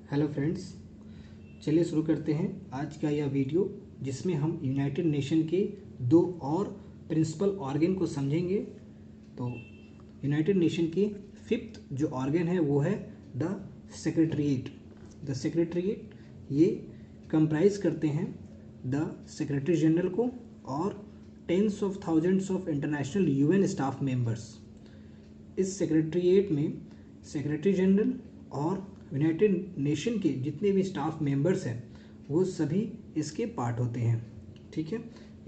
Hello friends, चलिए शुरू करते हैं आज का यह वीडियो जिसमें हम यूनाइटेड नेशन के दो और प्रिंसिपल ऑर्गन को समझेंगे। तो यूनाइटेड नेशन के फिफ्थ जो ऑर्गन है वो है द सेक्रेटरीट। द सेक्रेटरीट ये कंप्राइज करते हैं द सेक्रेटरी जनरल को और tens of thousands of international UN staff members. इस सेक्रेटरीट में सेक्रेटरी जनरल और यूनाइटेड नेशन के जितने भी स्टाफ मेंबर्स हैं वो सभी इसके पार्ट होते हैं। ठीक है,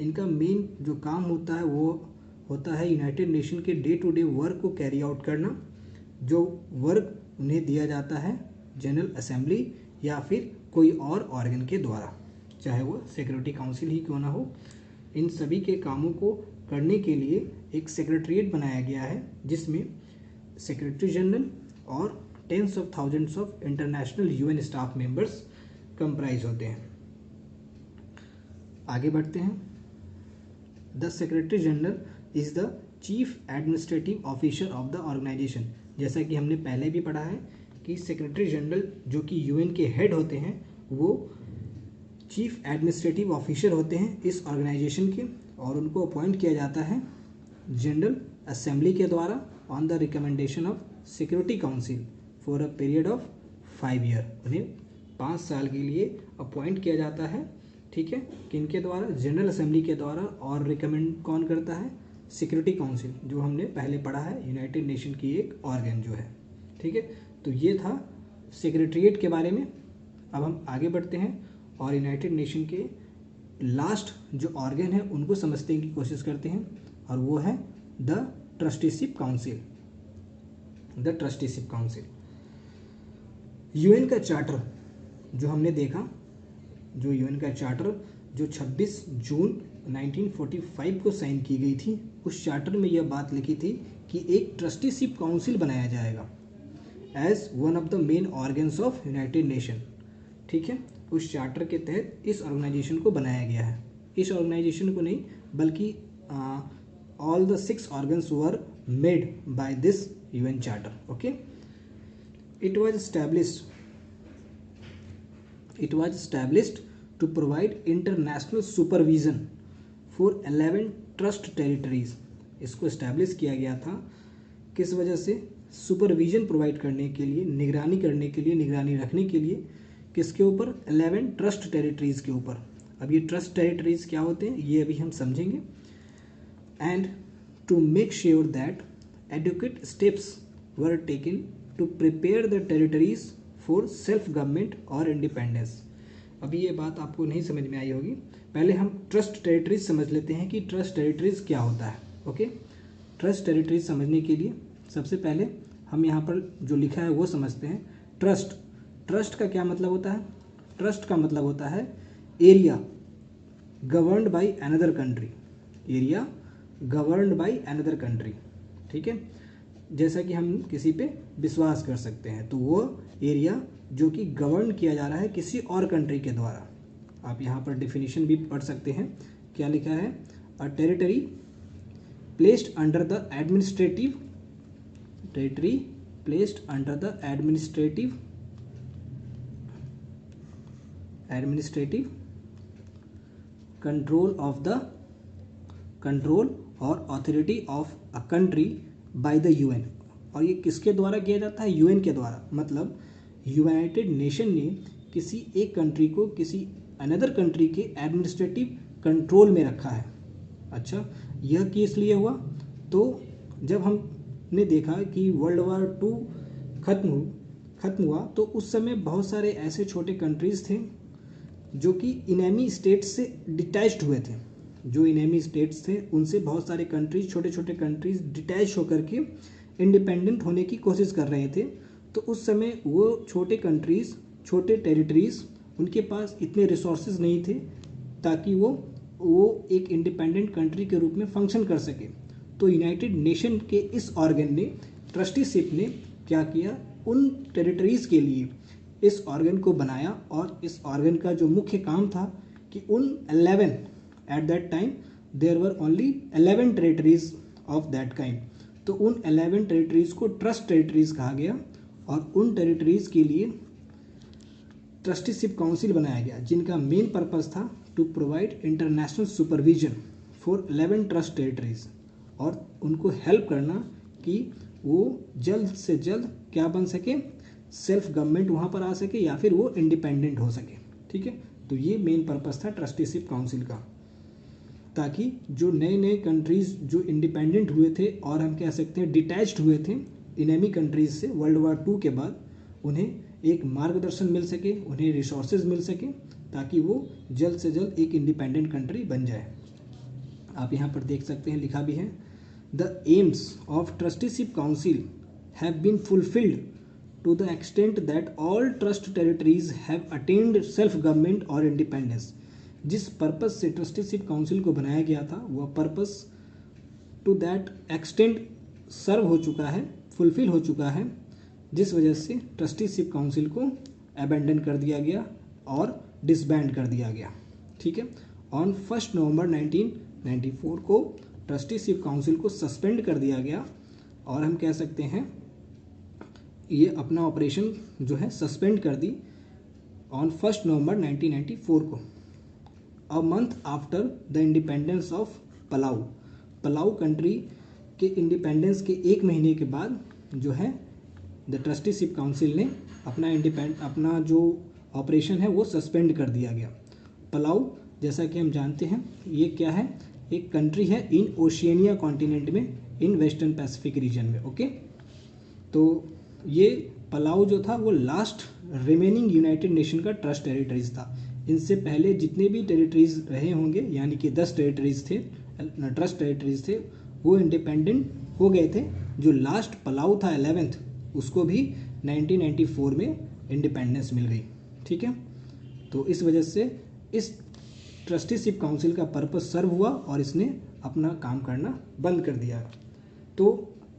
इनका मेन जो काम होता है वो होता है यूनाइटेड नेशन के डे टू डे वर्क को कैरी आउट करना। जो वर्क उन्हें दिया जाता है जनरल असेंबली या फिर कोई और ऑर्गन के द्वारा, चाहे वो सिक्योरिटी काउंसिल ही क्यों ना हो। इन सभी के कामों को करने के लिए एक सेक्रेटरीट बनाया गया है जिसमें सेक्रेटरी जनरल और tens of thousands of international UN staff members comprise होते हैं। आगे बढ़ते हैं। The secretary general is the chief administrative officer of the organisation. जैसा कि हमने पहले भी पढ़ा है कि सेक्रेटरी जनरल जो कि यूएन के हेड होते हैं वो चीफ एडमिनिस्ट्रेटिव ऑफिसर होते हैं इस ऑर्गेनाइजेशन के, और उनको अपॉइंट किया जाता है जनरल असेंबली के द्वारा on the recommendation of security council for a period of 5 year. उन्हें 5 साल के लिए अपॉइंट किया जाता है। ठीक है, किनके द्वारा? जनरल असेंबली के द्वारा। और रिकमेंड कौन करता है? सिक्योरिटी काउंसिल, जो हमने पहले पढ़ा है यूनाइटेड नेशन की एक ऑर्गन जो है। ठीक है, तो ये था सेक्रेटरीट के बारे में। अब हम आगे बढ़ते हैं और यूनाइटेड नेशन के लास्ट जो ऑर्गन है उनको समझने की कोशिश करते हैं, और वो है the trusteeship council. The trusteeship council UN का चार्टर जो हमने देखा, जो यूएन का चार्टर जो 26 जून 1945 को साइन की गई थी, उस चार्टर में यह बात लिखी थी कि एक ट्रस्टीशिप काउंसिल बनाया जाएगा as one of the main organs of united nation. ठीक है, उस चार्टर के तहत इस ऑर्गेनाइजेशन को बनाया गया है। इस ऑर्गेनाइजेशन को नहीं बल्कि all the 6 organs were made by this UN charter. Okay, it was established to provide international supervision for 11 trust territories। इसको एस्टैब्लिश किया गया था किस वजह से? सुपरविजन प्रोवाइड करने के लिए, निगरानी करने के लिए, निगरानी रखने के लिए। किसके ऊपर? 11 ट्रस्ट टेरिटरीज के ऊपर। अब ये ट्रस्ट टेरिटरीज क्या होते हैं ये अभी हम समझेंगे। And to make sure that adequate steps were taken to prepare the territories for self government और इंडिपेंडेंस। अभी ये बात आपको नहीं समझ में आई होगी। पहले हम ट्रस्ट टेरिटरीज समझ लेते हैं कि ट्रस्ट टेरिटरीज क्या होता है। ओके, ट्रस्ट टेरिटरीज समझने के लिए सबसे पहले हम यहाँ पर जो लिखा है वो समझते हैं। ट्रस्ट का क्या मतलब होता है? ट्रस्ट का मतलब होता है area governed by another country. Area governed by another country. ठीक है, जैसा कि हम किसी पे विश्वास कर सकते हैं, तो वो एरिया जो कि गवर्न किया जा रहा है किसी और कंट्री के द्वारा। आप यहाँ पर डेफिनेशन भी पढ़ सकते हैं। क्या लिखा है? A territory placed under the administrative control और authority of a country by the UN. और ये किसके द्वारा किया जाता है? यूएन के द्वारा। मतलब यूनाइटेड नेशन ने किसी एक कंट्री को किसी अनदर कंट्री के एडमिनिस्ट्रेटिव कंट्रोल में रखा है। अच्छा, यह किस लिए हुआ? तो जब हमने देखा कि वर्ल्ड वार 2 खत्म हुआ तो उस समय बहुत सारे ऐसे छोटे कंट्रीज थे जो कि इनेमी स्टेट्स से डिटैच्ड हुए थे। जो इनेमी स्टेट्स थे उनसे बहुत सारे कंट्रीज, छोटे छोटे कंट्रीज डिटैच होकर के इंडिपेंडेंट होने की कोशिश कर रहे थे। तो उस समय वो छोटे कंट्रीज, छोटे टेरिटरीज, उनके पास इतने रिसोर्सेज नहीं थे ताकि वो एक इंडिपेंडेंट कंट्री के रूप में फंक्शन कर सके। तो यूनाइटेड नेशन के इस ऑर्गन ने, ट्रस्टीशिप ने क्या किया? उन टेरिटरीज के लिए इस ऑर्गन को बनाया, और इस ऑर्गन का जो मुख्य काम था कि उन 11 at that time there were only 11 territories of that kind. तो उन 11 टेरिटरीज को ट्रस्ट टेरिटरीज कहा गया, और उन टेरिटरीज के लिए ट्रस्टीशिप काउंसिल बनाया गया जिनका मेन पर्पस था to provide international supervision for 11 trust territories, और उनको हेल्प करना कि वो जल्द से जल्द क्या बन सके, सेल्फ गवर्नमेंट वहाँ पर आ सके या फिर वो इंडिपेंडेंट हो सके। ठीक है, तो ये मेन पर्पस था ट्रस्टीशिप काउंसिल का, ताकि जो नए नए कंट्रीज़ जो इंडिपेंडेंट हुए थे और हम कह सकते हैं डिटैच्ड हुए थे इनेमी कंट्रीज़ से वर्ल्ड वार 2 के बाद, उन्हें एक मार्गदर्शन मिल सके, उन्हें रिसोर्सेज मिल सके, ताकि वो जल्द से जल्द एक इंडिपेंडेंट कंट्री बन जाए। आप यहाँ पर देख सकते हैं, लिखा भी है, the aims of trusteeship council have been fulfilled to the extent that all trust territories have attained self government और इंडिपेंडेंस। जिस पर्पस से ट्रस्टीशिप काउंसिल को बनाया गया था वह purpose to that extent serve हो चुका है, फुलफिल हो चुका है, जिस वजह से ट्रस्टीशिप काउंसिल को अबेंडन कर दिया गया और डिसबैंड कर दिया गया। ठीक है, ऑन 1 नवंबर 1994 को ट्रस्टीशिप काउंसिल को सस्पेंड कर दिया गया, और हम कह सकते हैं ये अपना ऑपरेशन जो है सस्पेंड कर दी ऑन 1 नवंबर 1994 को, a month after the independence of Palau. Palau country के इंडिपेंडेंस के 1 महीने के बाद जो है द ट्रस्टीशिप काउंसिल ने अपना जो ऑपरेशन है वो सस्पेंड कर दिया गया। पलाऊ जैसा कि हम जानते हैं ये क्या है, एक कंट्री है इन ओशियनिया कॉन्टिनेंट में, इन वेस्टर्न पैसिफिक रीजन में। ओके, तो ये पलाऊ जो था वो लास्ट रिमेनिंग यूनाइटेड नेशन का ट्रस्ट टेरिटरीज था। इनसे पहले जितने भी टेरिटरीज रहे होंगे, यानी कि 10 टेरिटरीज थे, ट्रस्ट टेरिटरीज थे, वो इंडिपेंडेंट हो गए थे। जो लास्ट पलाऊ था 11th, उसको भी 1994 में इंडिपेंडेंस मिल गई। ठीक है, तो इस वजह से इस ट्रस्टीशिप काउंसिल का पर्पस सर्व हुआ और इसने अपना काम करना बंद कर दिया। तो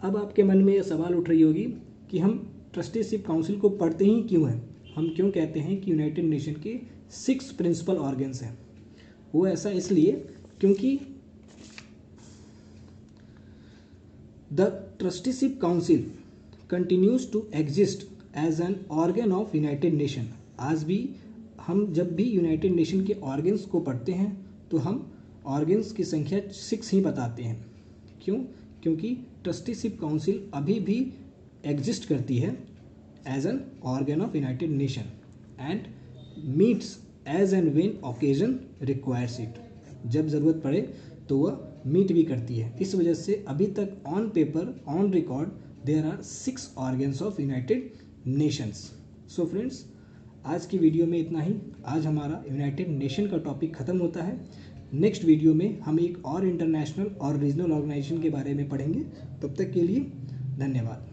अब आपके मन में ये सवाल उठ रही होगी कि हम ट्रस्टीशिप काउंसिल को पढ़ते ही क्यों हैं, हम क्यों कहते हैं कि यूनाइटेड नेशन के 6 प्रिंसिपल ऑर्गन्स हैं। वो ऐसा इसलिए क्योंकि the trusteeship council continues to exist as an organ of united nation. आज भी हम जब भी यूनाइटेड नेशन के ऑर्गन्स को पढ़ते हैं तो हम ऑर्गन्स की संख्या 6 ही बताते हैं। क्यों? क्योंकि ट्रस्टीशिप काउंसिल अभी भी एग्जिस्ट करती है as an organ of united nation and meets as and when occasion requires it. जब ज़रूरत पड़े तो वह मीट भी करती है। इस वजह से अभी तक on paper, on record, there are 6 organs of united nations. So friends, आज की वीडियो में इतना ही। आज हमारा यूनाइटेड नेशन का टॉपिक ख़त्म होता है। नेक्स्ट वीडियो में हम एक और इंटरनेशनल और रीजनल ऑर्गेनाइजेशन के बारे में पढ़ेंगे। तब तक के लिए धन्यवाद।